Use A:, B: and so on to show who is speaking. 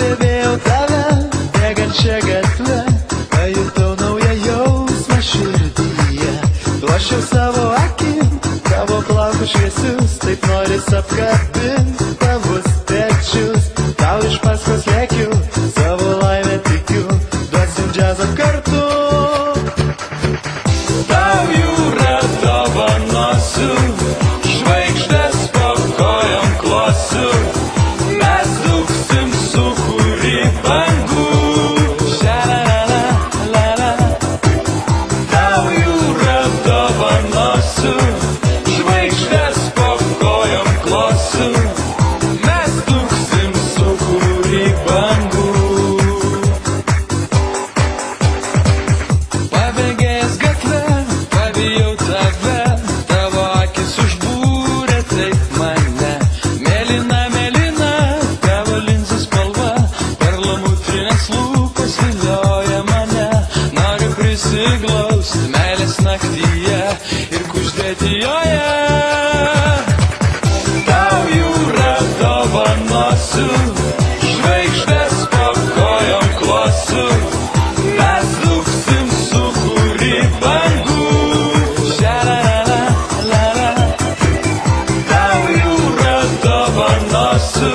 A: Pastebėjau tave, bėgančią gatvę, pajutau naują jausmą širdyje. Duošiau savo akim, tavo plaukus šviesius, taip noris apkabint tavus pečius. Tau iš paskos lėkiu, savo laimę tikiu, duosim džiazą kartu. Tau jūrą dovanosiu, žvaigždės po kojom klosiu. Mes dūksim sūkurį bangų. Ša-la-la-la-la-la. Tau jūrą dovanosiu, žvaigždės po kojom klosiu. Mes dūksim sūkurį bangų. Pabėgėjęs gatve, pabijau tave, tavo akis užbūrė taip mane. Mėlyna, mėlyna, tavo linzų spalva, perlamutrinės lūpos vilioja mane. Noriu prisiglausti meilės naktyje ir kuždėti joje. Tau jūrą dovanosiu, žvaigždės po kojom klosiu. Mes dūksim sūkurį bangų. Ša-la-la-la-la-la. Tau jūrą dovanosiu,